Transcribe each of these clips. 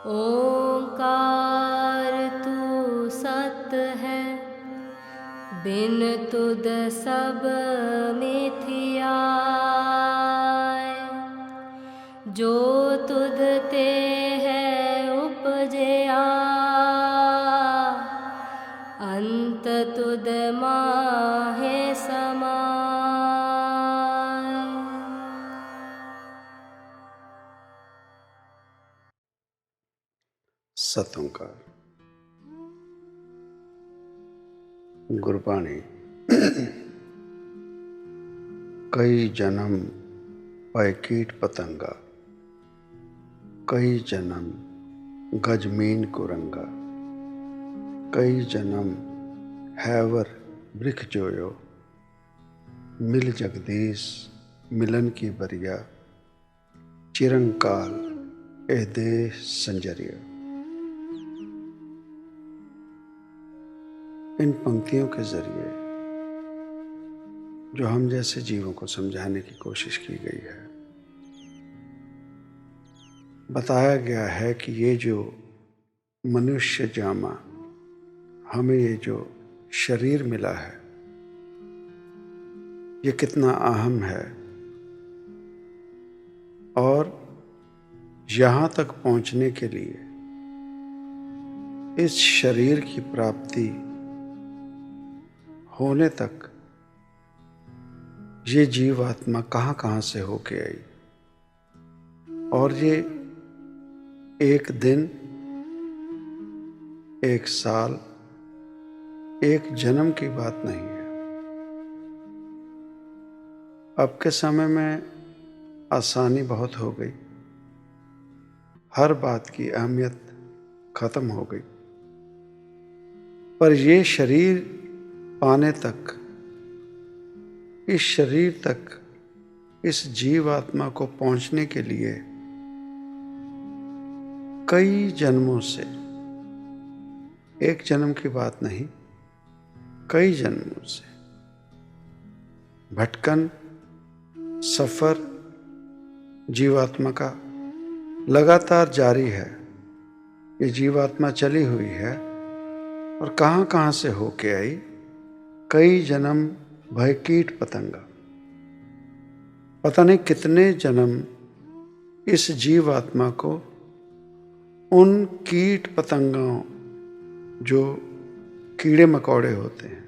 ओंकार तू सत है, बिन तुद सब मिथियाय। जो तुद ते है उपजया, अंत तुद माहे समाय। सतोंकार। गुरबाणी। कई जन्म पाए कीट पतंगा, कई जन्म गजमीन कुरंगा। कई जन्म हैवर वृख जोयो, मिल जगदीश मिलन की बरिया। चिरंकाल एह देह संजरिया। इन पंक्तियों के जरिए जो हम जैसे जीवों को समझाने की कोशिश की गई है, बताया गया है कि ये जो मनुष्य जामा, हमें ये जो शरीर मिला है, ये कितना अहम है और यहाँ तक पहुँचने के लिए इस शरीर की प्राप्ति होने तक ये जीवात्मा कहाँ कहाँ से होके आई। और ये एक दिन, एक साल, एक जन्म की बात नहीं है। अब के समय में आसानी बहुत हो गई, हर बात की अहमियत खत्म हो गई, पर ये शरीर पाने तक, इस शरीर तक, इस जीवात्मा को पहुंचने के लिए कई जन्मों से, एक जन्म की बात नहीं, कई जन्मों से भटकन, सफर जीवात्मा का लगातार जारी है। ये जीवात्मा चली हुई है और कहाँ कहाँ से होके आई। कई जन्म भय कीट पतंगा। पता नहीं कितने जन्म इस जीवात्मा को उन कीट पतंगों, जो कीड़े मकोड़े होते हैं,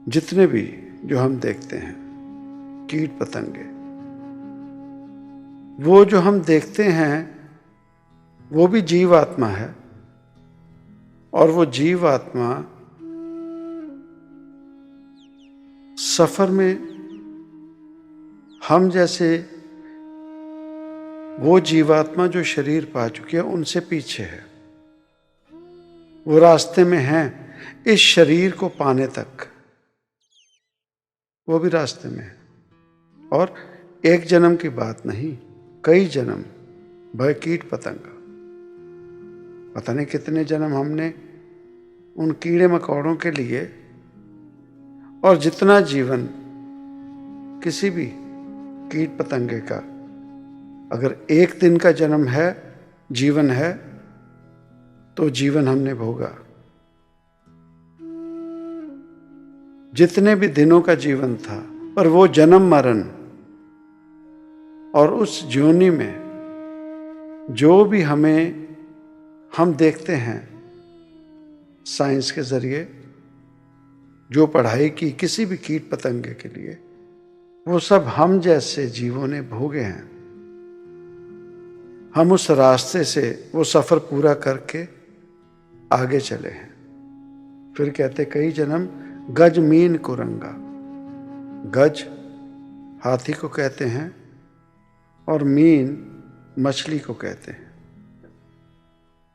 जितने भी जो हम देखते हैं कीट पतंगे, वो जो हम देखते हैं वो भी जीवात्मा है। और वो जीवात्मा सफर में हम जैसे वो जीवात्मा जो शरीर पा चुकी है उनसे पीछे है। वो रास्ते में हैं इस शरीर को पाने तक, वो भी रास्ते में है। और एक जन्म की बात नहीं, कई जन्म भय कीट पतंगा। पता नहीं कितने जन्म हमने उन कीड़े मकोड़ों के लिए, और जितना जीवन किसी भी कीट पतंगे का, अगर एक दिन का जन्म है, जीवन है, तो जीवन हमने भोगा। जितने भी दिनों का जीवन था, पर वो जन्म मरण और उस ज्योनि में जो भी हम देखते हैं साइंस के जरिए, जो पढ़ाई की किसी भी कीट पतंगे के लिए, वो सब हम जैसे जीवों ने भोगे हैं। हम उस रास्ते से वो सफर पूरा करके आगे चले हैं। फिर कहते कई जन्म गज मीन कुरंगा। गज हाथी को कहते हैं और मीन मछली को कहते हैं।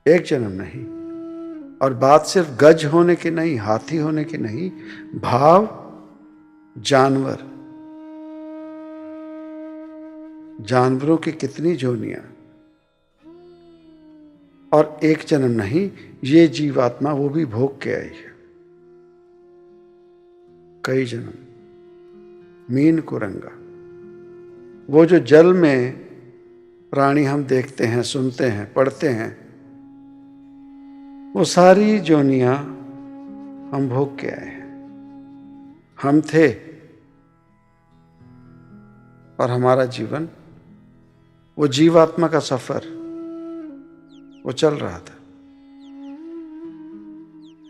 एक जन्म नहीं, और बात सिर्फ गज होने की नहीं, हाथी होने की नहीं, भाव जानवर, जानवरों की कितनी जोनियां। और एक जन्म नहीं, ये जीवात्मा वो भी भोग के आई है। कई जन्म मीन कुरंगा, वो जो जल में प्राणी हम देखते हैं, सुनते हैं, पढ़ते हैं, वो सारी जोनियां हम भोग के आए हैं। हम थे और हमारा जीवन, वो जीवात्मा का सफर वो चल रहा था।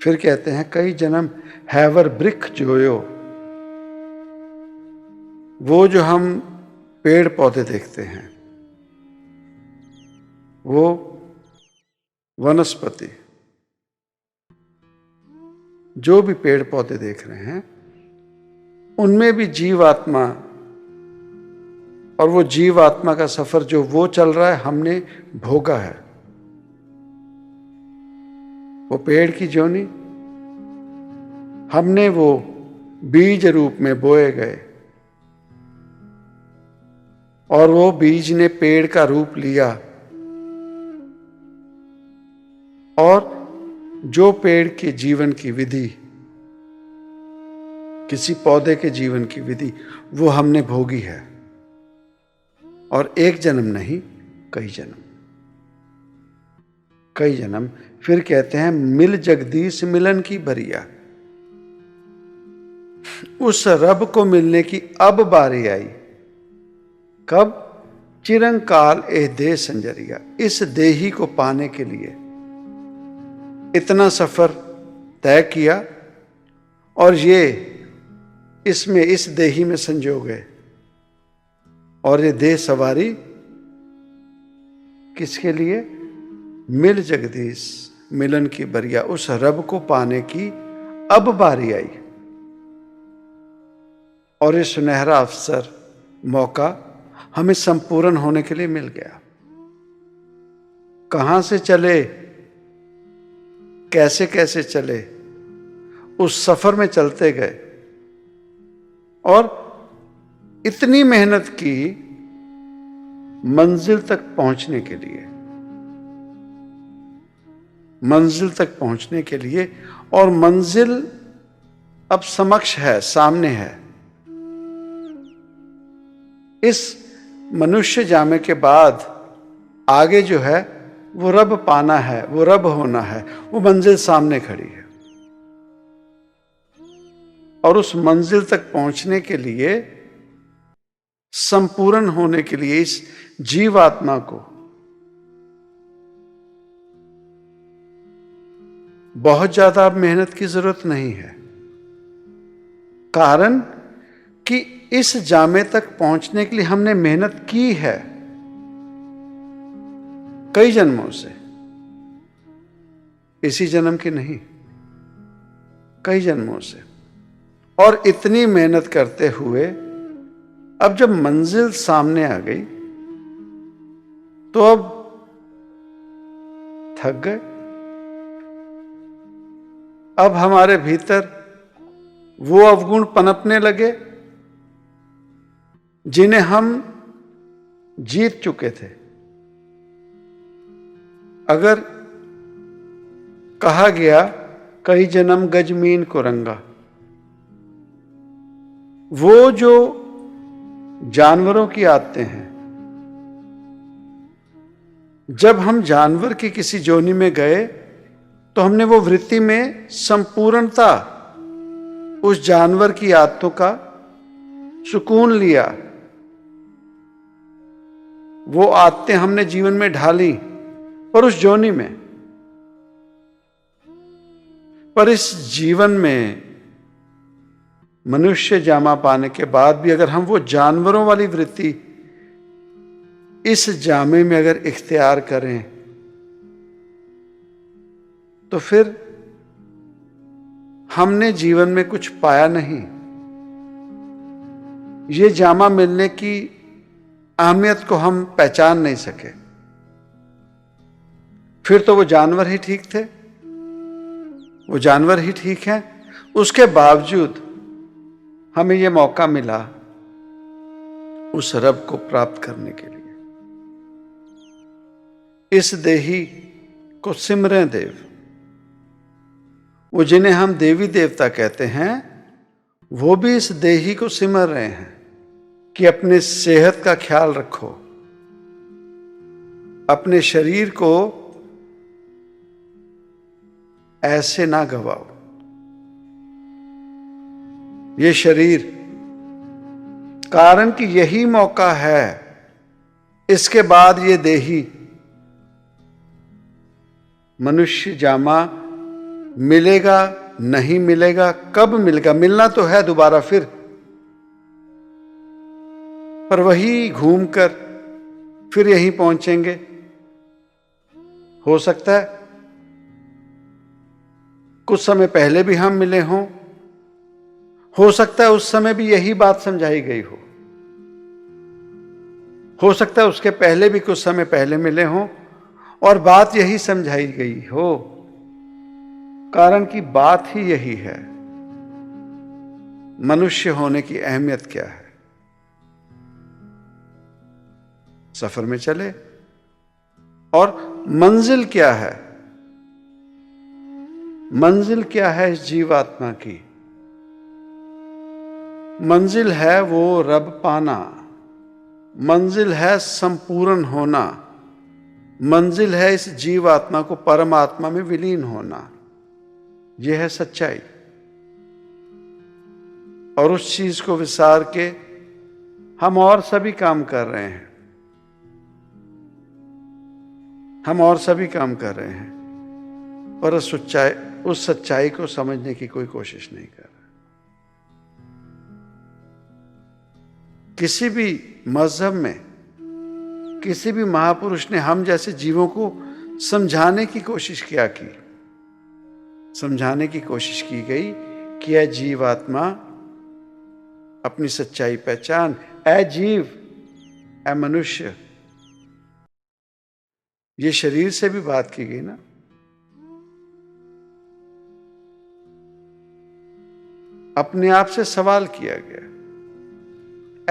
फिर कहते हैं कई जन्म हैवर ब्रिक जोयो, वो जो हम पेड़ पौधे देखते हैं, वो वनस्पति, जो भी पेड़ पौधे देख रहे हैं, उनमें भी जीवात्मा, और वो जीवात्मा का सफर जो वो चल रहा है, हमने भोगा है। वो पेड़ की जोनी हमने वो बीज रूप में बोए गए, और वो बीज ने पेड़ का रूप लिया, और जो पेड़ के जीवन की विधि, किसी पौधे के जीवन की विधि, वो हमने भोगी है। और एक जन्म नहीं, कई जन्म, कई जन्म। फिर कहते हैं मिल जगदीश मिलन की बरिया, उस रब को मिलने की अब बारी आई। कब? चिरंकाल ए देह संजरिया, इस देही को पाने के लिए इतना सफर तय किया, और ये इसमें, इस देही में संजो गए। और ये देह सवारी किसके लिए? मिल जगदीश मिलन की बरिया, उस रब को पाने की अब बारी आई। और ये सुनहरा अवसर, मौका हमें संपूर्ण होने के लिए मिल गया। कहां से चले, कैसे कैसे चले, उस सफर में चलते गए, और इतनी मेहनत की मंजिल तक पहुंचने के लिए, मंजिल तक पहुंचने के लिए। और मंजिल अब समक्ष है, सामने है। इस मनुष्य जामे के बाद आगे जो है वो रब पाना है, वो रब होना है, वो मंजिल सामने खड़ी है। और उस मंजिल तक पहुंचने के लिए, संपूर्ण होने के लिए, इस जीवात्मा को बहुत ज्यादा मेहनत की जरूरत नहीं है। कारण कि इस जामे तक पहुंचने के लिए हमने मेहनत की है कई जन्मों से, इसी जन्म की नहीं, कई जन्मों से। और इतनी मेहनत करते हुए अब जब मंजिल सामने आ गई, तो अब थक गए। अब हमारे भीतर वो अवगुण पनपने लगे जिन्हें हम जीत चुके थे। अगर कहा गया कई जन्म गजमीन को रंगा, वो जो जानवरों की आदतें हैं, जब हम जानवर की किसी जोनी में गए तो हमने वो वृत्ति में संपूर्णता, उस जानवर की आदतों का सुकून लिया, वो आदतें हमने जीवन में ढाली, पर उस जोनी में। पर इस जीवन में मनुष्य जामा पाने के बाद भी अगर हम वो जानवरों वाली वृत्ति इस जामे में अगर इख्तियार करें, तो फिर हमने जीवन में कुछ पाया नहीं। ये जामा मिलने की अहमियत को हम पहचान नहीं सके। फिर तो वो जानवर ही ठीक थे, वो जानवर ही ठीक हैं। उसके बावजूद हमें ये मौका मिला उस रब को प्राप्त करने के लिए। इस देही को सिमरें देव, वो जिन्हें हम देवी देवता कहते हैं, वो भी इस देही को सिमर रहे हैं कि अपने सेहत का ख्याल रखो, अपने शरीर को ऐसे ना गवाओ। ये शरीर, कारण कि यही मौका है, इसके बाद ये देही मनुष्य जामा मिलेगा नहीं मिलेगा, कब मिलेगा? मिलना तो है दोबारा पर वही घूमकर फिर यहीं पहुंचेंगे। हो सकता है कुछ समय पहले भी हम मिले हों, हो सकता है उस समय भी यही बात समझाई गई हो सकता है उसके पहले भी कुछ समय पहले मिले हों और बात यही समझाई गई हो, कारण की बात ही यही है। मनुष्य होने की अहमियत क्या है? सफर में चले। और मंजिल क्या है? मंजिल क्या है इस जीवात्मा की? मंजिल है वो रब पाना, मंजिल है संपूर्ण होना, मंजिल है इस जीवात्मा को परमात्मा में विलीन होना। यह है सच्चाई। और उस चीज को विसार के हम और सभी काम कर रहे हैं, हम और सभी काम कर रहे हैं, पर उस सच्चाई को समझने की कोई कोशिश नहीं कर रहे। किसी भी मजहब में किसी भी महापुरुष ने हम जैसे जीवों को समझाने की कोशिश किया की, समझाने की कोशिश की गई कि ऐ जीवात्मा अपनी सच्चाई पहचान, ऐ जीव, ऐ मनुष्य। ये शरीर से भी बात की गई ना। अपने आप से सवाल किया गया,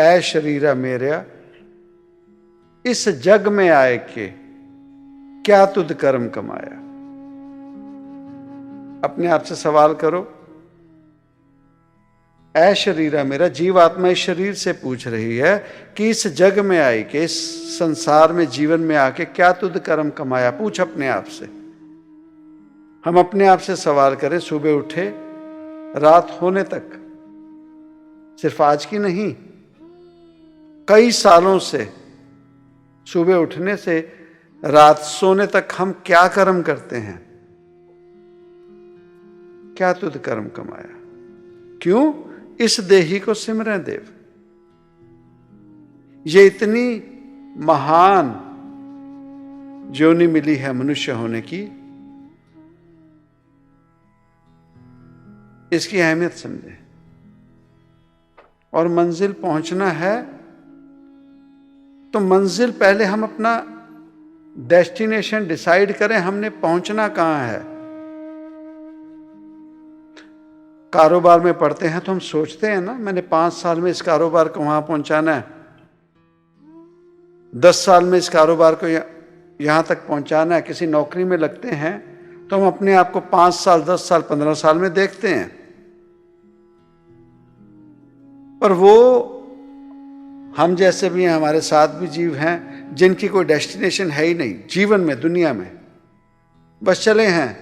ऐ शरीरा मेरा इस जग में आए के क्या तुद कर्म कमाया। अपने आप से सवाल करो। ऐ शरीरा मेरा, जीवात्मा इस शरीर से पूछ रही है कि इस जग में आई के, इस संसार में जीवन में आके क्या तुद कर्म कमाया। पूछ अपने आप से। हम अपने आप से सवाल करें, सुबह उठे रात होने तक, सिर्फ आज की नहीं, कई सालों से सुबह उठने से रात सोने तक हम क्या कर्म करते हैं? क्या तुद कर्म कमाया। क्यों? इस देही को सिमरें देव। ये इतनी महान जोनी मिली है मनुष्य होने की, इसकी अहमियत समझें। और मंजिल पहुंचना है तो मंजिल पहले हम अपना डेस्टिनेशन डिसाइड करें, हमने पहुंचना कहां है। कारोबार में पढ़ते हैं तो हम सोचते हैं ना, मैंने 5 साल में इस कारोबार को वहां पहुंचाना है, 10 साल में इस कारोबार को यहां तक पहुंचाना है। किसी नौकरी में लगते हैं तो हम अपने आप को 5 साल, 10 साल, 15 साल में देखते हैं, पर वो हम जैसे भी हैं, हमारे साथ भी जीव हैं जिनकी कोई डेस्टिनेशन है ही नहीं जीवन में, दुनिया में, बस चले हैं।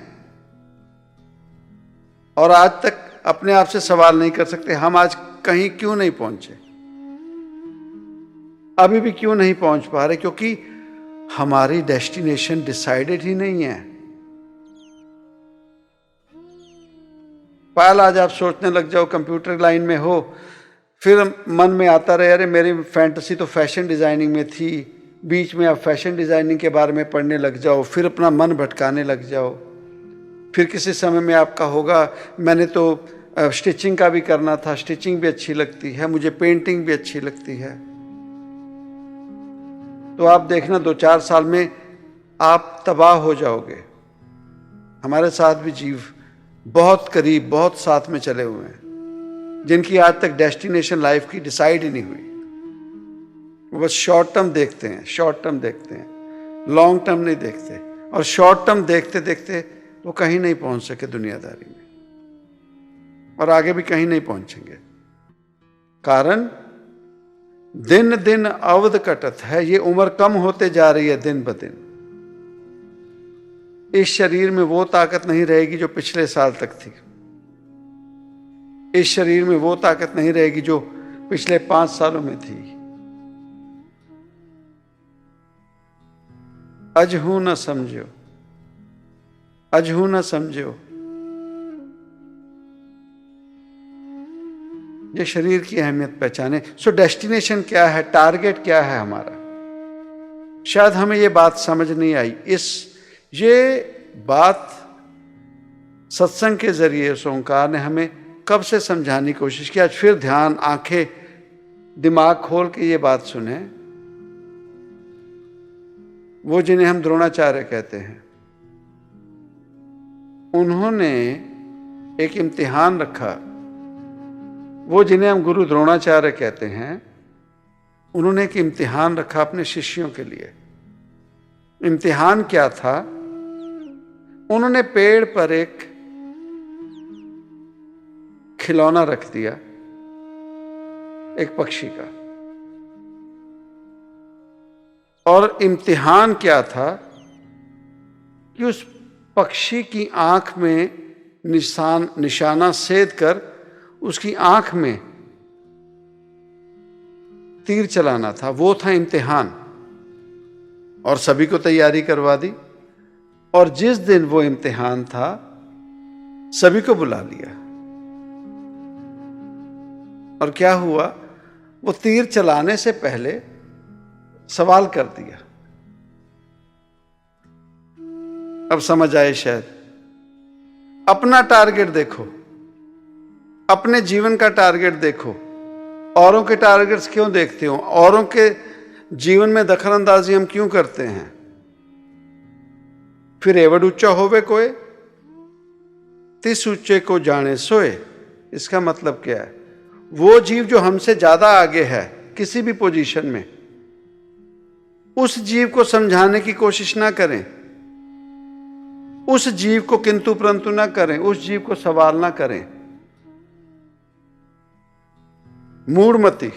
और आज तक अपने आप से सवाल नहीं कर सकते हम आज कहीं क्यों नहीं पहुंचे, अभी भी क्यों नहीं पहुंच पा रहे, क्योंकि हमारी डेस्टिनेशन डिसाइडेड ही नहीं है। पहले आज आप सोचने लग जाओ, कंप्यूटर लाइन में हो, फिर मन में आता रहे अरे मेरी फैंटेसी तो फैशन डिजाइनिंग में थी, बीच में आप फैशन डिजाइनिंग के बारे में पढ़ने लग जाओ, फिर अपना मन भटकाने लग जाओ। फिर किसी समय में आपका होगा मैंने तो स्टिचिंग का भी करना था, स्टिचिंग भी अच्छी लगती है मुझे, पेंटिंग भी अच्छी लगती है। तो आप देखना 2-4 साल में आप तबाह हो जाओगे। हमारे साथ भी जीव बहुत करीब, बहुत साथ में चले हुए हैं जिनकी आज तक डेस्टिनेशन लाइफ की डिसाइड ही नहीं हुई। वो बस शॉर्ट टर्म देखते हैं, शॉर्ट टर्म देखते हैं, लॉन्ग टर्म नहीं देखते। और शॉर्ट टर्म देखते देखते वो कहीं नहीं पहुंच सके दुनियादारी में, और आगे भी कहीं नहीं पहुंचेंगे। कारण दिन दिन अवध कटत है, ये उम्र कम होते जा रही है दिन ब दिन। इस शरीर में वो ताकत नहीं रहेगी जो पिछले साल तक थी। इस शरीर में वो ताकत नहीं रहेगी जो पिछले 5 सालों में थी। अजहू न समझो, अजहू न समझो। ये शरीर की अहमियत पहचाने। सो डेस्टिनेशन क्या है, टारगेट क्या है हमारा? शायद हमें ये बात समझ नहीं आई। ये बात सत्संग के जरिए उस ओंकार ने हमें कब से समझाने की कोशिश की। आज फिर ध्यान, आंखें, दिमाग खोल के ये बात सुने। वो जिन्हें हम द्रोणाचार्य कहते हैं, उन्होंने एक इम्तिहान रखा। वो जिन्हें हम गुरु द्रोणाचार्य कहते हैं, उन्होंने एक इम्तिहान रखा अपने शिष्यों के लिए। इम्तिहान क्या था? उन्होंने पेड़ पर एक खिलौना रख दिया, एक पक्षी का। और इम्तिहान क्या था कि उस पक्षी की आंख में निशाना सेध कर उसकी आंख में तीर चलाना था। वो था इम्तिहान। और सभी को तैयारी करवा दी। और जिस दिन वो इम्तिहान था, सभी को बुला लिया। और क्या हुआ? वो तीर चलाने से पहले सवाल कर दिया। अब समझ आए शायद। अपना टारगेट देखो, अपने जीवन का टारगेट देखो। औरों के टारगेट्स क्यों देखते हो? औरों के जीवन में दखल अंदाजी हम क्यों करते हैं? फिर एवड ऊंचा होवे कोई, तिस ऊंचे को जाने सोए। इसका मतलब क्या है? वो जीव जो हमसे ज्यादा आगे है किसी भी पोजीशन में, उस जीव को समझाने की कोशिश ना करें, उस जीव को किंतु परंतु ना करें, उस जीव को सवाल ना करें। मूढ़मती,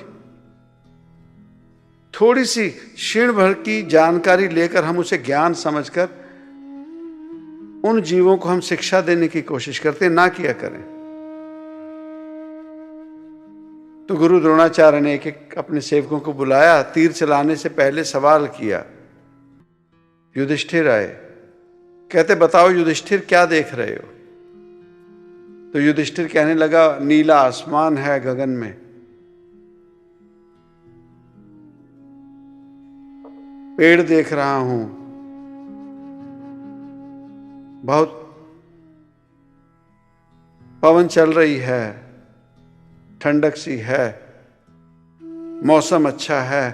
थोड़ी सी क्षण भर की जानकारी लेकर हम उसे ज्ञान समझकर उन जीवों को हम शिक्षा देने की कोशिश करते हैं, ना किया करें। तो गुरु द्रोणाचार्य ने एक एक अपने सेवकों को बुलाया, तीर चलाने से पहले सवाल किया। युधिष्ठिर आए, कहते बताओ युधिष्ठिर क्या देख रहे हो? तो युधिष्ठिर कहने लगा, नीला आसमान है गगन में, पेड़ देख रहा हूं, बहुत पवन चल रही है, ठंडक सी है, मौसम अच्छा है,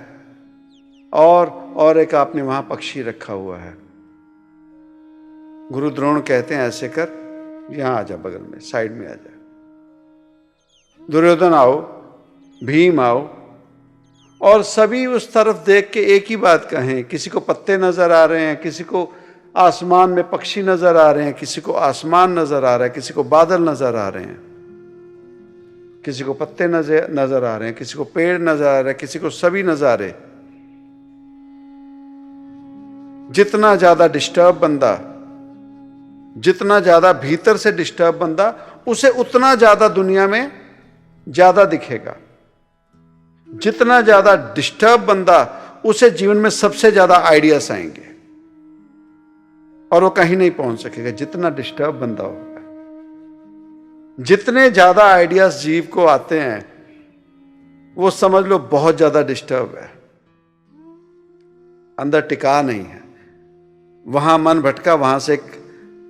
और एक आपने वहां पक्षी रखा हुआ है। गुरु द्रोण कहते हैं ऐसे कर, यहां आ जा, बगल में साइड में आ जा। दुर्योधन आओ, भीम आओ, और सभी उस तरफ देख के एक ही बात कहें। किसी को पत्ते नजर आ रहे हैं, किसी को आसमान में पक्षी नजर आ रहे हैं, किसी को आसमान नजर आ रहा है, किसी को बादल नजर आ रहे हैं, किसी को पत्ते नजर आ रहे हैं, किसी को पेड़ नजर आ रहे हैं, किसी को सभी नजारे। जितना ज्यादा डिस्टर्ब बंदा, जितना ज्यादा भीतर से डिस्टर्ब बंदा, उसे उतना ज्यादा दुनिया में ज्यादा दिखेगा। जितना ज्यादा डिस्टर्ब बंदा, उसे जीवन में सबसे ज्यादा आइडियाज आएंगे और वो कहीं नहीं पहुंच सकेगा। जितना डिस्टर्ब बंदा होगा, जितने ज्यादा आइडियाज जीव को आते हैं, वो समझ लो बहुत ज्यादा डिस्टर्ब है, अंदर टिका नहीं है। वहां मन भटका, वहां से एक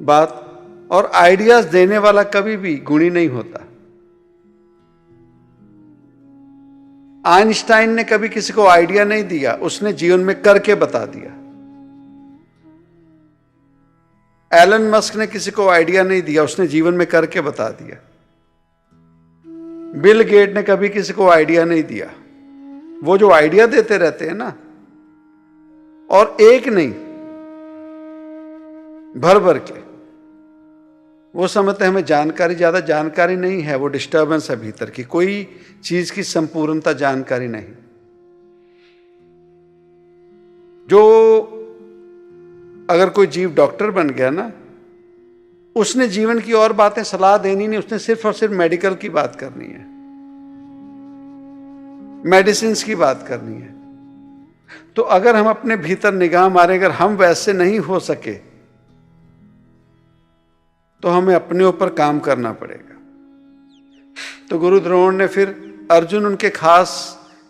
बात। और आइडियाज देने वाला कभी भी गुणी नहीं होता। आइंस्टाइन ने कभी किसी को आइडिया नहीं दिया, उसने जीवन में करके बता दिया। एलन मस्क ने किसी को आइडिया नहीं दिया, उसने जीवन में करके बता दिया। बिल गेट ने कभी किसी को आइडिया नहीं दिया। वो जो आइडिया देते रहते हैं ना, और एक नहीं, भर भर के, वो समझते हैं हमें जानकारी, ज्यादा जानकारी नहीं है, वो डिस्टर्बेंस है भीतर की, कोई चीज की संपूर्णता जानकारी नहीं। जो अगर कोई जीव डॉक्टर बन गया ना, उसने जीवन की और बातें सलाह देनी नहीं, उसने सिर्फ और सिर्फ मेडिकल की बात करनी है, मेडिसिन की बात करनी है। तो अगर हम अपने भीतर निगाह मारें, अगर हम वैसे नहीं हो सके तो हमें अपने ऊपर काम करना पड़ेगा। तो गुरु द्रोण ने फिर, अर्जुन उनके खास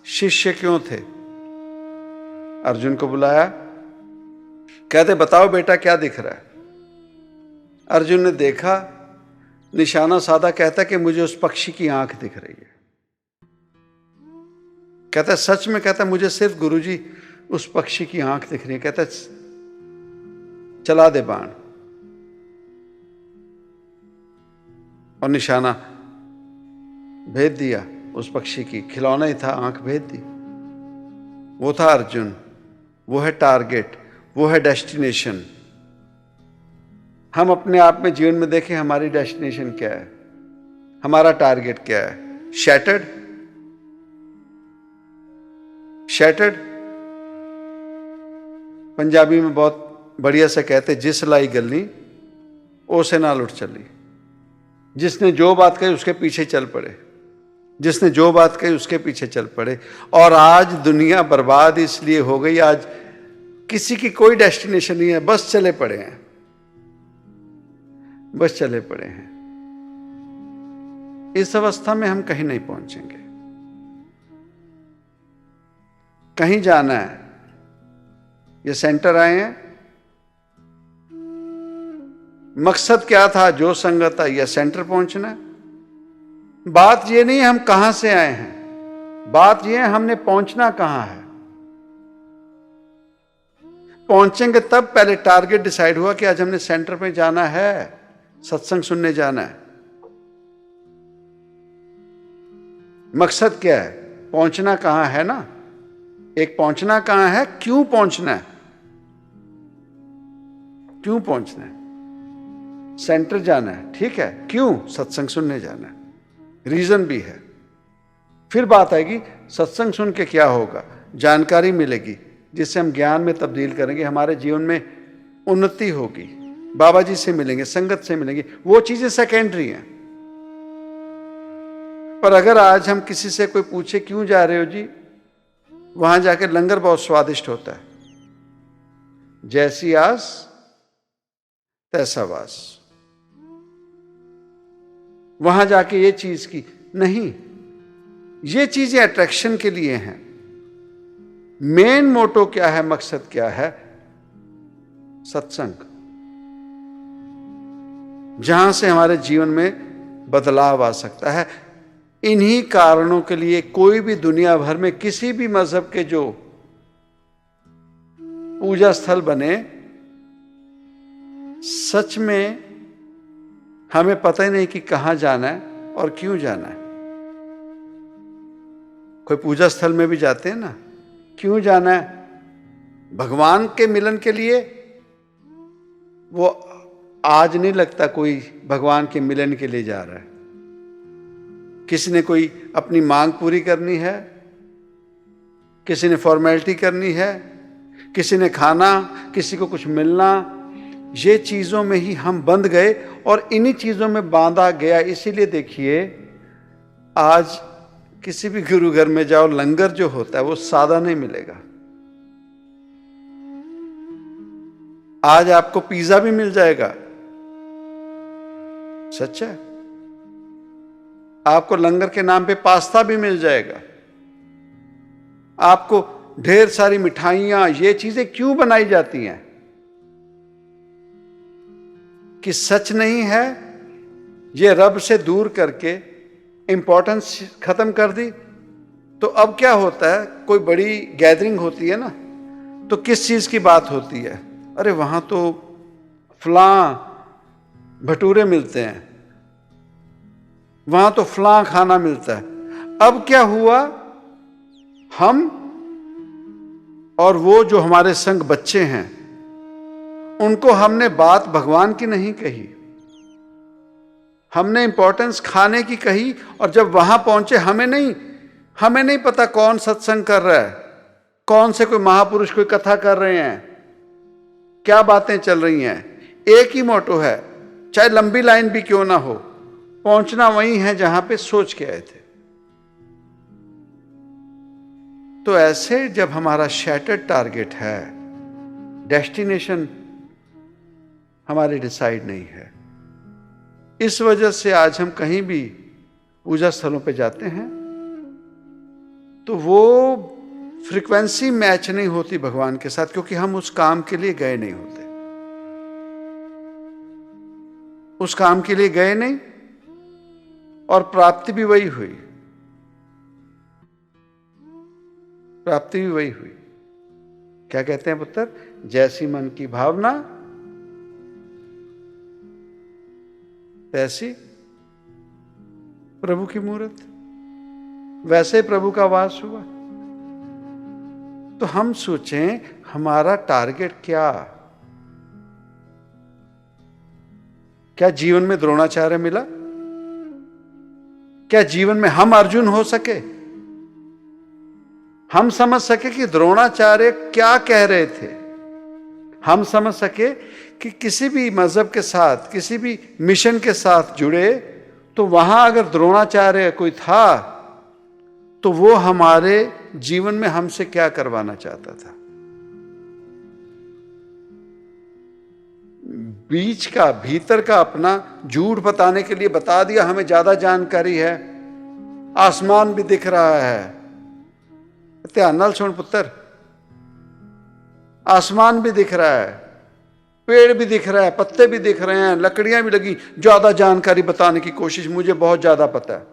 शिष्य क्यों थे, अर्जुन को बुलाया, कहते बताओ बेटा क्या दिख रहा है। अर्जुन ने देखा, निशाना साधा, कहता कि मुझे उस पक्षी की आंख दिख रही है। कहता सच में? कहता मुझे सिर्फ गुरुजी उस पक्षी की आंख दिख रही है। कहता चला दे बाण, और निशाना भेज दिया उस पक्षी की, खिलौना ही था, आंख भेज दी। वो था अर्जुन, वो है टारगेट, वो है डेस्टिनेशन। हम अपने आप में जीवन में देखें, हमारी डेस्टिनेशन क्या है, हमारा टारगेट क्या है? शैटर्ड, शैटर्ड पंजाबी में बहुत बढ़िया से कहते, जिस लाई गली ओसे नाल उठ चली। जिसने जो बात कही उसके पीछे चल पड़े, जिसने जो बात कही उसके पीछे चल पड़े। और आज दुनिया बर्बाद इसलिए हो गई, आज किसी की कोई डेस्टिनेशन नहीं है, बस चले पड़े हैं, बस चले पड़े हैं। इस अवस्था में हम कहीं नहीं पहुंचेंगे। कहीं जाना है, ये सेंटर आए हैं, मकसद क्या था? जो संगत है, यह सेंटर पहुंचना है। बात ये नहीं हम कहां से आए हैं, बात ये है हमने पहुंचना कहां है। पहुंचेंगे तब, पहले टारगेट डिसाइड हुआ कि आज हमने सेंटर पे जाना है, सत्संग सुनने जाना है। मकसद क्या है? पहुंचना कहां है ना, एक पहुंचना कहां है, क्यों पहुंचना है, क्यों पहुंचना है। सेंटर जाना है, ठीक है, क्यों? सत्संग सुनने जाना है, रीजन भी है। फिर बात आएगी सत्संग सुन के क्या होगा, जानकारी मिलेगी जिससे हम ज्ञान में तब्दील करेंगे, हमारे जीवन में उन्नति होगी, बाबा जी से मिलेंगे, संगत से मिलेंगे, वो चीजें सेकेंडरी हैं। पर अगर आज हम किसी से कोई पूछे क्यों जा रहे हो जी, वहां जाकर लंगर बहुत स्वादिष्ट होता है, जैसी आस तैसा वास, वहां जाके ये चीज की नहीं, ये चीजें अट्रैक्शन के लिए हैं। मेन मोटो क्या है, मकसद क्या है? सत्संग, जहां से हमारे जीवन में बदलाव आ सकता है। इन्हीं कारणों के लिए कोई भी दुनिया भर में किसी भी मजहब के जो पूजा स्थल बने, सच में हमें पता ही नहीं कि कहां जाना है और क्यों जाना है। कोई पूजा स्थल में भी जाते हैं ना, क्यों जाना है? भगवान के मिलन के लिए। वो आज नहीं लगता कोई भगवान के मिलन के लिए जा रहा है। किसी ने कोई अपनी मांग पूरी करनी है, किसी ने फॉर्मेलिटी करनी है, किसी ने खाना, किसी को कुछ मिलना। ये चीजों में ही हम बंध गए और इन्हीं चीजों में बांधा गया। इसीलिए देखिए, आज किसी भी गुरु घर में जाओ, लंगर जो होता है वो सादा नहीं मिलेगा। आज आपको पिज्जा भी मिल जाएगा, सच है। आपको लंगर के नाम पे पास्ता भी मिल जाएगा। आपको ढेर सारी मिठाइयां, ये चीजें क्यों बनाई जाती हैं? कि सच नहीं है, ये रब से दूर करके इंपॉर्टेंस खत्म कर दी। तो अब क्या होता है, कोई बड़ी गैदरिंग होती है ना, तो किस चीज की बात होती है? अरे वहां तो फलां भटूरे मिलते हैं, वहां तो फलां खाना मिलता है। अब क्या हुआ, हम और वो जो हमारे संग बच्चे हैं, उनको हमने बात भगवान की नहीं कही, हमने इंपॉर्टेंस खाने की कही। और जब वहां पहुंचे, हमें नहीं पता कौन सत्संग कर रहा है, कौन से कोई महापुरुष कोई कथा कर रहे हैं, क्या बातें चल रही हैं, एक ही मोटो है, चाहे लंबी लाइन भी क्यों ना हो, पहुंचना वहीं है जहां पे सोच के आए थे। तो ऐसे जब हमारा शैटर्ड टारगेट है, डेस्टिनेशन हमारी डिसाइड नहीं है, इस वजह से आज हम कहीं भी पूजा स्थलों पे जाते हैं तो वो फ्रीक्वेंसी मैच नहीं होती भगवान के साथ, क्योंकि हम उस काम के लिए गए नहीं होते, उस काम के लिए गए नहीं, और प्राप्ति भी वही हुई, प्राप्ति भी वही हुई। क्या कहते हैं पुत्र, जैसी मन की भावना तैसी प्रभु की मूरत, वैसे प्रभु का वास हुआ। तो हम सोचें हमारा टारगेट क्या जीवन में द्रोणाचार्य मिला? क्या जीवन में हम अर्जुन हो सके? हम समझ सके कि द्रोणाचार्य क्या कह रहे थे? हम समझ सके कि किसी भी मजहब के साथ, किसी भी मिशन के साथ जुड़े तो वहां अगर द्रोणाचार्य कोई था तो वो हमारे जीवन में हमसे क्या करवाना चाहता था? बीच का, भीतर का अपना झूठ बताने के लिए बता दिया हमें ज्यादा जानकारी है, आसमान भी दिख रहा है। ध्यान नाल सुन पुत्र, आसमान भी दिख रहा है, पेड़ भी दिख रहा है, पत्ते भी दिख रहे हैं, लकड़ियां भी लगी, ज्यादा जानकारी बताने की कोशिश, मुझे बहुत ज्यादा पता है।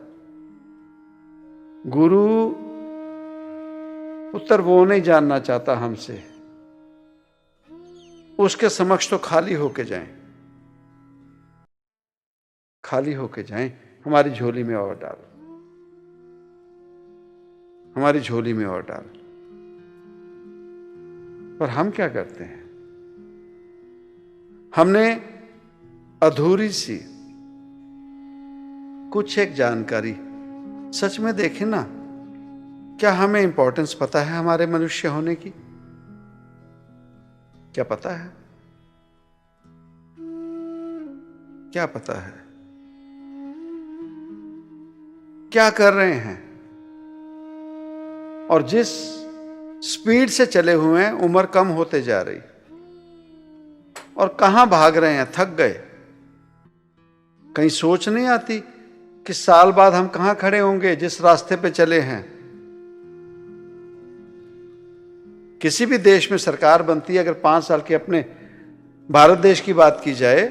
गुरु पुत्र वो नहीं जानना चाहता हमसे, उसके समक्ष तो खाली होके जाएं, खाली होके जाएं, हमारी झोली में और डाल, हमारी झोली में और डाल। पर हम क्या करते हैं? हमने अधूरी सी कुछ एक जानकारी, सच में देखें ना, क्या हमें इंपॉर्टेंस पता है हमारे मनुष्य होने की? क्या पता है? क्या पता है? क्या कर रहे हैं? और जिस स्पीड से चले हुए हैं, उम्र कम होते जा रही, और कहां भाग रहे हैं? थक गए। कहीं सोच नहीं आती कि साल बाद हम कहां खड़े होंगे जिस रास्ते पे चले हैं। किसी भी देश में सरकार बनती है, अगर 5 साल के, अपने भारत देश की बात की जाए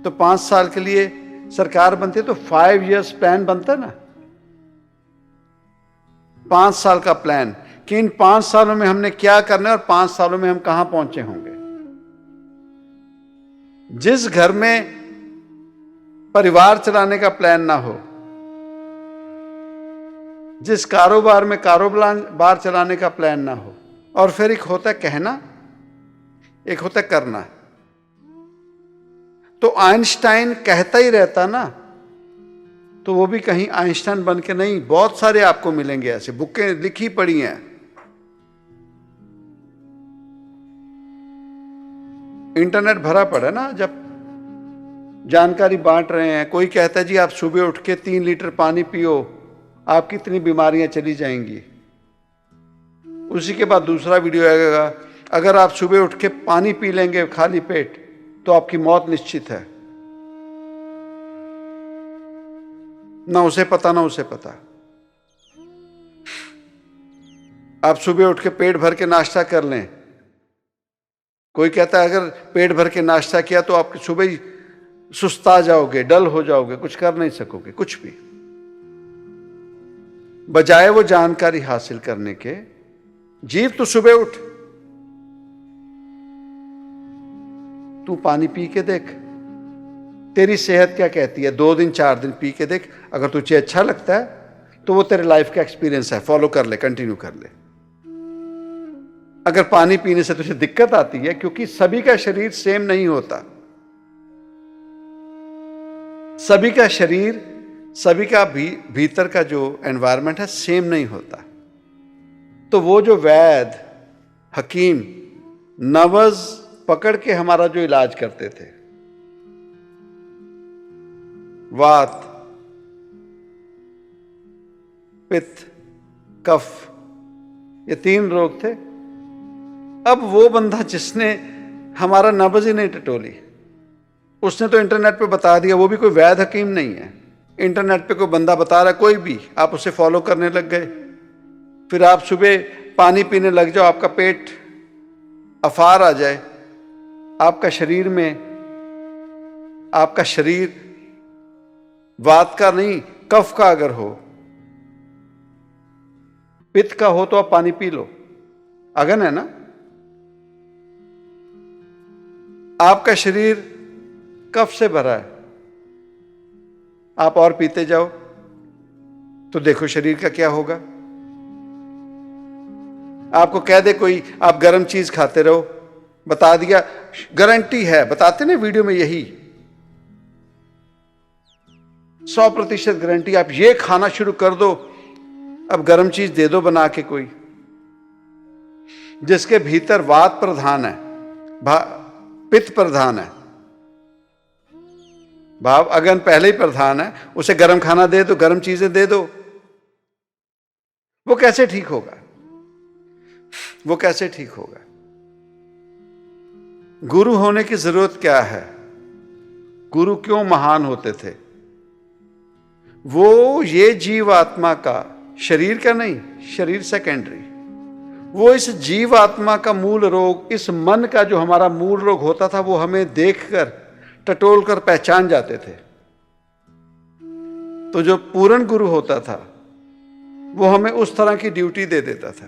तो 5 साल के लिए सरकार बनती है, तो 5 years प्लान बनता है ना, 5 साल का प्लान कि इन 5 सालों में हमने क्या करना है और 5 सालों में हम कहां पहुंचे होंगे। जिस घर में परिवार चलाने का प्लान ना हो, जिस कारोबार में कारोबार चलाने का प्लान ना हो, और फिर एक होता है कहना, एक होता है करना। तो आइंस्टाइन कहता ही रहता ना, तो वो भी कहीं आइंस्टाइन बन के नहीं, बहुत सारे आपको मिलेंगे ऐसे, बुकें लिखी पड़ी हैं। इंटरनेट भरा पड़ा है ना, जब जानकारी बांट रहे हैं, कोई कहता है जी आप सुबह उठ के 3 लीटर पानी पियो, आपकी इतनी बीमारियां चली जाएंगी। उसी के बाद दूसरा वीडियो आएगा, अगर आप सुबह उठ के पानी पी लेंगे खाली पेट तो आपकी मौत निश्चित है। ना उसे पता, ना उसे पता। आप सुबह उठ के पेट भर के नाश्ता कर लें, कोई कहता है अगर पेट भर के नाश्ता किया तो आप सुबह ही सुस्ता जाओगे, डल हो जाओगे, कुछ कर नहीं सकोगे, कुछ भी। बजाय वो जानकारी हासिल करने के, जीव तू सुबह उठ, तू पानी पी के देख, तेरी सेहत क्या कहती है, 2 दिन 4 दिन पी के देख, अगर तुझे अच्छा लगता है तो वो तेरे लाइफ का एक्सपीरियंस है, फॉलो कर ले, कंटिन्यू कर ले। अगर पानी पीने से तुझे दिक्कत आती है, क्योंकि सभी का शरीर सेम नहीं होता, सभी का शरीर, सभी का भीतर का जो एनवायरनमेंट है सेम नहीं होता। तो वो जो वैद्य, हकीम, नवज पकड़ के हमारा जो इलाज करते थे। वात, पित्त, कफ, ये 3 रोग थे। अब वो बंदा जिसने हमारा नब्ज ही नहीं टटोली, उसने तो इंटरनेट पे बता दिया, वो भी कोई वैद्य हकीम नहीं है, इंटरनेट पे कोई बंदा बता रहा है कोई भी, आप उसे फॉलो करने लग गए। फिर आप सुबह पानी पीने लग जाओ, आपका पेट अफार आ जाए, आपका शरीर वात का नहीं कफ का अगर हो, पित्त का हो तो आप पानी पी लो, अगन है ना। आपका शरीर कफ से भरा है, आप और पीते जाओ तो देखो शरीर का क्या होगा। आपको कह दे कोई आप गर्म चीज खाते रहो, बता दिया, गारंटी है, बताते ना वीडियो में यही 100% गारंटी, आप ये खाना शुरू कर दो, अब गर्म चीज दे दो बना के कोई, जिसके भीतर वात प्रधान है, पित्त प्रधान है, भाव अगन पहले ही प्रधान है, उसे गर्म खाना दे दो, गर्म चीजें दे दो, वो कैसे ठीक होगा? वो कैसे ठीक होगा? गुरु होने की जरूरत क्या है? गुरु क्यों महान होते थे? वो ये जीव आत्मा का, शरीर का नहीं, शरीर सेकेंडरी, वो इस जीव आत्मा का मूल रोग, इस मन का जो हमारा मूल रोग होता था, वो हमें देखकर टटोल कर पहचान जाते थे। तो जो पूर्ण गुरु होता था वो हमें उस तरह की ड्यूटी दे देता था।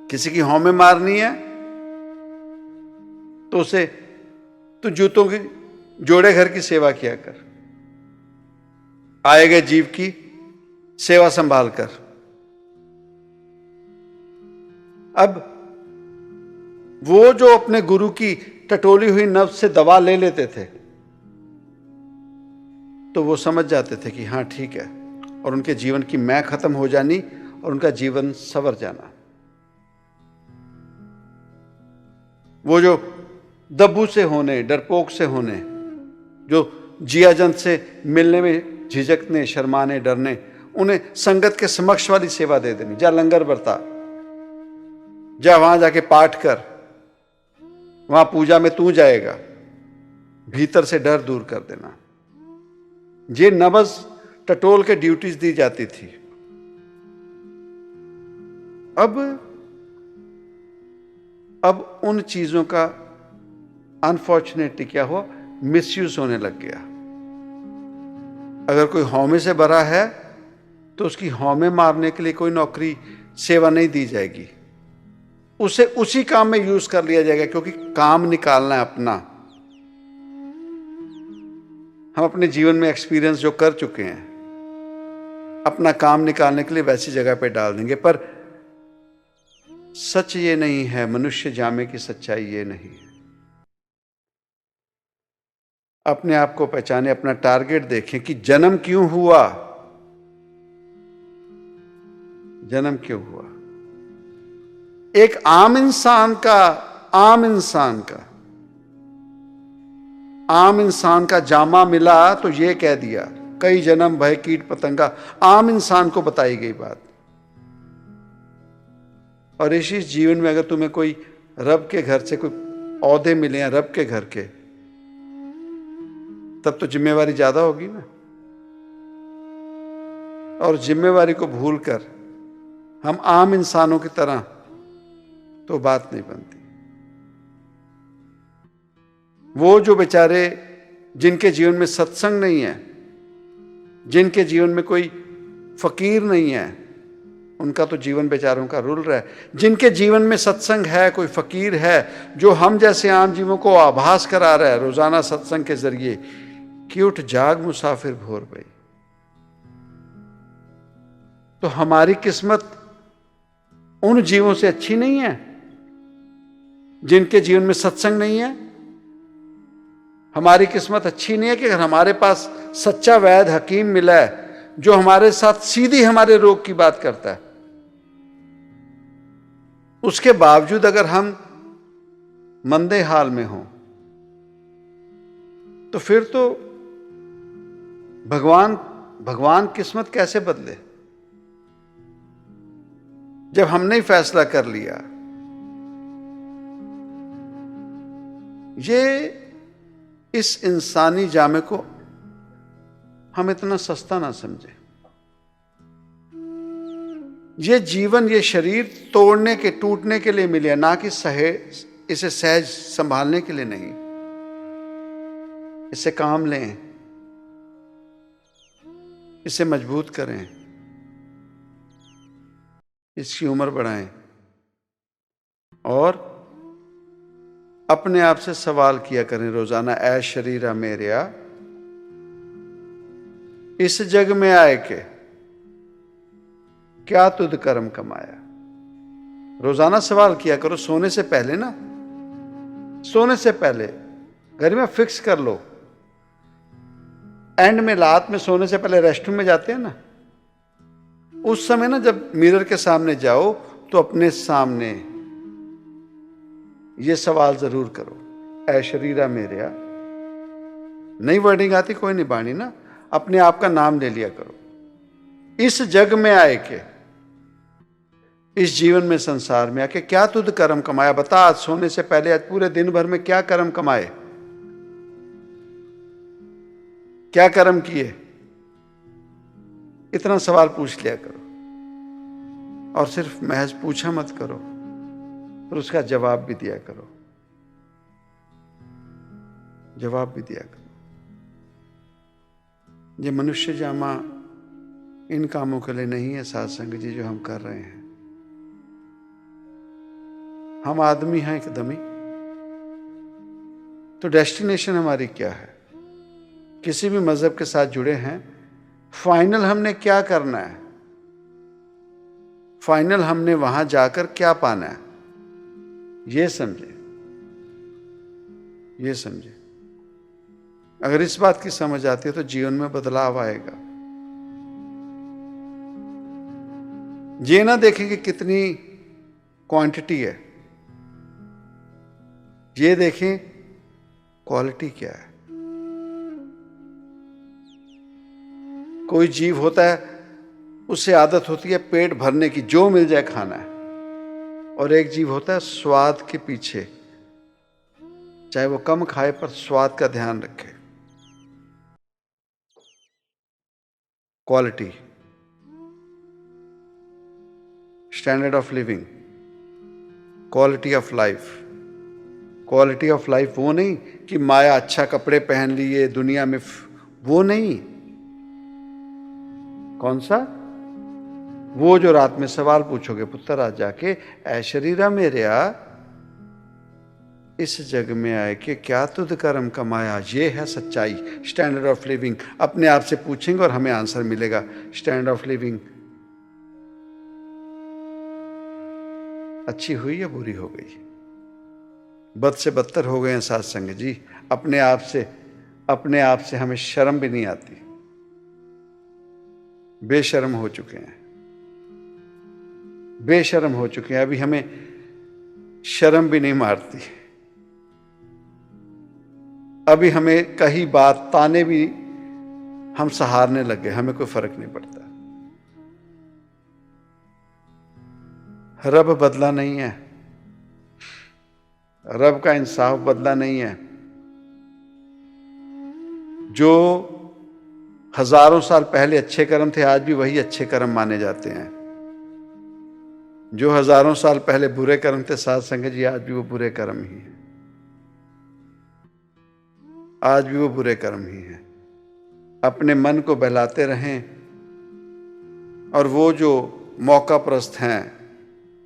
किसी की हौमें मारनी है तो उसे तो जूतों की जोड़े घर की सेवा किया कर, आए गए जीव की सेवा संभाल कर। अब वो जो अपने गुरु की टटोली हुई नब्ज से दवा ले लेते थे तो वो समझ जाते थे कि हाँ ठीक है, और उनके जीवन की मैं खत्म हो जानी और उनका जीवन संवर जाना। वो जो दब्बू से होने, डरपोक से होने, जो जियाजंत से मिलने में झिझकने, शर्माने, डरने, उन्हें संगत के समक्ष वाली सेवा दे देनी, जा लंगर बरता, जा वहां जाके पाठ कर, वहां पूजा में तू जाएगा, भीतर से डर दूर कर देना। ये नब्ज टटोल के ड्यूटीज दी जाती थी। अब उन चीजों का अनफॉर्चुनेटली क्या हुआ, मिसयूज होने लग गया। अगर कोई हौमे से भरा है तो उसकी हौमे मारने के लिए कोई नौकरी, सेवा नहीं दी जाएगी, उसे उसी काम में यूज कर लिया जाएगा, क्योंकि काम निकालना है अपना। हम अपने जीवन में एक्सपीरियंस जो कर चुके हैं, अपना काम निकालने के लिए वैसी जगह पे डाल देंगे। पर सच ये नहीं है, मनुष्य जामे की सच्चाई ये नहीं है। अपने आप को पहचाने, अपना टारगेट देखें कि जन्म क्यों हुआ, जन्म क्यों हुआ। एक आम इंसान का जामा मिला तो ये कह दिया, कई जन्म भय कीट पतंगा, आम इंसान को बताई गई बात। और इसी जीवन में अगर तुम्हें कोई रब के घर से कोई औहदे मिले हैं, रब के घर के, तब तो जिम्मेवारी ज्यादा होगी ना। और जिम्मेवारी को भूलकर हम आम इंसानों की तरह, तो बात नहीं बनती। वो जो बेचारे जिनके जीवन में सत्संग नहीं है, जिनके जीवन में कोई फकीर नहीं है, उनका तो जीवन बेचारों का रुल रहा है। जिनके जीवन में सत्संग है, कोई फकीर है जो हम जैसे आम जीवों को आभास करा रहा है रोजाना सत्संग के जरिए कि उठ जाग मुसाफिर भोर भई, तो हमारी किस्मत उन जीवों से अच्छी नहीं है जिनके जीवन में सत्संग नहीं है। हमारी किस्मत अच्छी नहीं है कि अगर हमारे पास सच्चा वैद्य हकीम मिला है जो हमारे साथ सीधी हमारे रोग की बात करता है, उसके बावजूद अगर हम मंदे हाल में हो, तो फिर तो भगवान किस्मत कैसे बदले? जब हमने ही फैसला कर लिया। ये इस इंसानी जामे को हम इतना सस्ता ना समझे। ये जीवन, ये शरीर तोड़ने के, टूटने के लिए मिले, ना कि इसे सहज संभालने के लिए नहीं। इसे काम लें, इसे मजबूत करें, इसकी उम्र बढ़ाएं और अपने आप से सवाल किया करें रोजाना, ऐ शरीरा मेरिया, इस जग में आए के क्या तुद कर्म कमाया। रोजाना सवाल किया करो, सोने से पहले ना, सोने से पहले घर में फिक्स कर लो। एंड में रात में सोने से पहले रेस्टरूम में जाते हैं ना, उस समय ना जब मिरर के सामने जाओ तो अपने सामने ये सवाल जरूर करो, ऐ शरीरा मेरिया। नई वर्डिंग आती कोई नहीं बाणी ना, अपने आप का नाम ले लिया करो। इस जग में आए के, इस जीवन में, संसार में आके क्या तुद कर्म कमाया। बता, आज सोने से पहले, आज पूरे दिन भर में क्या कर्म कमाए, क्या कर्म किए। इतना सवाल पूछ लिया करो और सिर्फ महज पूछा मत करो, पर उसका जवाब भी दिया करो, जवाब भी दिया करो। ये मनुष्य जामा इन कामों के लिए नहीं है साध संग जी, जो हम कर रहे हैं। हम आदमी हैं एकदम ही, तो डेस्टिनेशन हमारी क्या है? किसी भी मजहब के साथ जुड़े हैं, फाइनल हमने क्या करना है, फाइनल हमने वहां जाकर क्या पाना है, ये समझे, ये समझे। अगर इस बात की समझ आती है तो जीवन में बदलाव आएगा। ये ना देखें कि कितनी क्वांटिटी है, ये देखें क्वालिटी क्या है। कोई जीव होता है, उसे आदत होती है पेट भरने की, जो मिल जाए खाना है, और एक जीव होता है स्वाद के पीछे, चाहे वो कम खाए पर स्वाद का ध्यान रखे। Quality, standard of living, quality of life. Quality of life वो नहीं कि माया अच्छा कपड़े पहन लिए दुनिया में, वो नहीं। कौन सा? वो जो रात में सवाल पूछोगे पुत्र आज जाके, ऐ शरीरा मेरिया, इस जग में आए कि क्या तुद कर्म कमाया। ये है सच्चाई, स्टैंडर्ड ऑफ लिविंग। अपने आप से पूछेंगे और हमें आंसर मिलेगा। स्टैंडर्ड ऑफ लिविंग अच्छी हुई या बुरी हो गई? बद से बदतर हो गए हैं साथ संग जी। अपने आप से हमें शर्म भी नहीं आती, बेशर्म हो चुके हैं, बेशर्म हो चुके हैं। अभी हमें शर्म भी नहीं मारती, अभी हमें कहीं बात, ताने भी हम सहारने लग गए, हमें कोई फर्क नहीं पड़ता। रब बदला नहीं है, रब का इंसाफ बदला नहीं है। जो हजारों साल पहले अच्छे कर्म थे, आज भी वही अच्छे कर्म माने जाते हैं। जो हजारों साल पहले बुरे कर्म थे साध संगत जी, आज भी वो बुरे कर्म ही हैं, आज भी वो बुरे कर्म ही हैं। अपने मन को बहलाते रहें, और वो जो मौका परस्त हैं,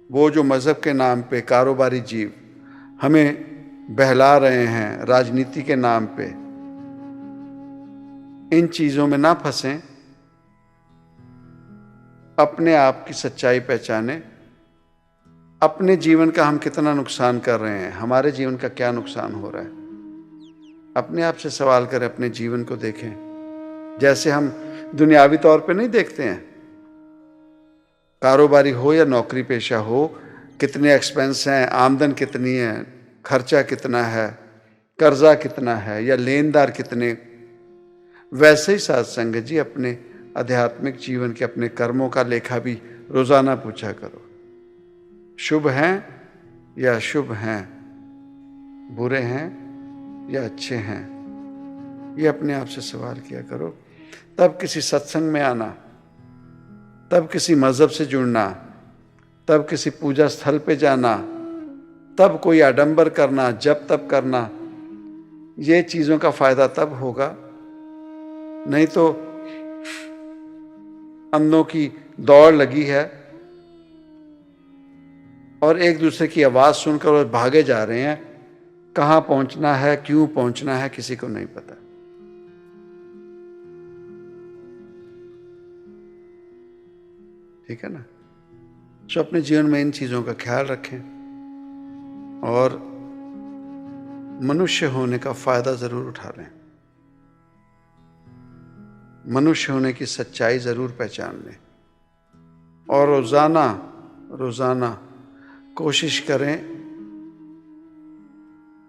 वो जो मजहब के नाम पे कारोबारी जीव हमें बहला रहे हैं, राजनीति के नाम पे, इन चीजों में ना फंसें। अपने आप की सच्चाई पहचाने, अपने जीवन का हम कितना नुकसान कर रहे हैं, हमारे जीवन का क्या नुकसान हो रहा है। अपने आप से सवाल करें, अपने जीवन को देखें। जैसे हम दुनियावी तौर पे नहीं देखते हैं, कारोबारी हो या नौकरी पेशा हो, कितने एक्सपेंस हैं, आमदन कितनी है, खर्चा कितना है, कर्जा कितना है, या लेनदार कितने, वैसे ही साथ संगत जी अपने आध्यात्मिक जीवन के अपने कर्मों का लेखा भी रोजाना पूछा करो। शुभ हैं या अशुभ हैं, बुरे हैं या अच्छे हैं, ये अपने आप से सवाल किया करो। तब किसी सत्संग में आना, तब किसी मजहब से जुड़ना, तब किसी पूजा स्थल पे जाना, तब कोई आडंबर करना, जप तप करना, ये चीजों का फायदा तब होगा। नहीं तो अंधों की दौड़ लगी है और एक दूसरे की आवाज सुनकर और भागे जा रहे हैं। कहां पहुंचना है, क्यों पहुंचना है, किसी को नहीं पता। ठीक है ना। तो अपने जीवन में इन चीजों का ख्याल रखें और मनुष्य होने का फायदा जरूर उठा लें। मनुष्य होने की सच्चाई जरूर पहचान लें और रोजाना कोशिश करें,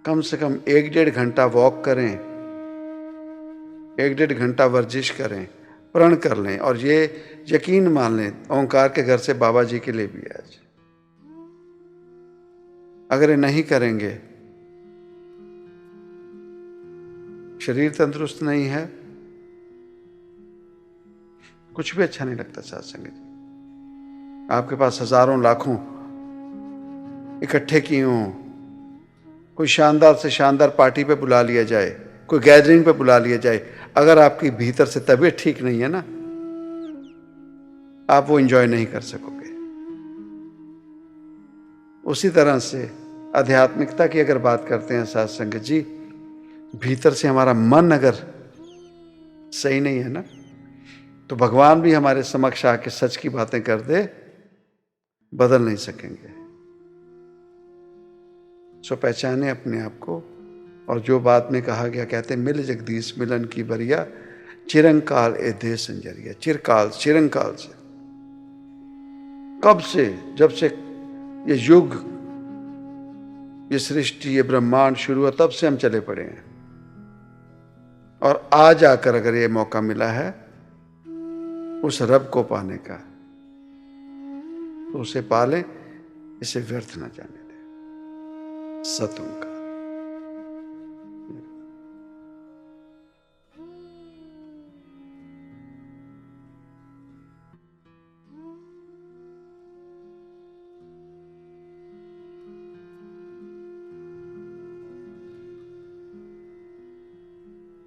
कम से कम 1-1.5 घंटा वॉक करें, 1-1.5 घंटा वर्जिश करें, प्रण कर लें और ये यकीन मान लें ओंकार के घर से बाबा जी के लिए भी आज। अगर ये नहीं करेंगे, शरीर तंदुरुस्त नहीं है, कुछ भी अच्छा नहीं लगता सत्संग जी। आपके पास हजारों लाखों इकट्ठे किए हों, कोई शानदार से शानदार पार्टी पे बुला लिया जाए, कोई गैदरिंग पे बुला लिया जाए, अगर आपकी भीतर से तबीयत ठीक नहीं है ना, आप वो एंजॉय नहीं कर सकोगे। उसी तरह से आध्यात्मिकता की अगर बात करते हैं साथ संगत जी, भीतर से हमारा मन अगर सही नहीं है ना, तो भगवान भी हमारे समक्ष आके सच की बातें कर दे, बदल नहीं सकेंगे। सो पहचाने अपने आप को। और जो बात में कहा गया, कहते मिल जगदीश मिलन की बरिया, चिरंकाल ए दे संजरिया। चिरंकाल से, कब से, जब से ये युग, ये सृष्टि, ये ब्रह्मांड शुरू हुआ, तब से हम चले पड़े हैं। और आज आकर अगर ये मौका मिला है उस रब को पाने का, तो उसे पालें, इसे व्यर्थ ना जाने दें। सत ओंकार।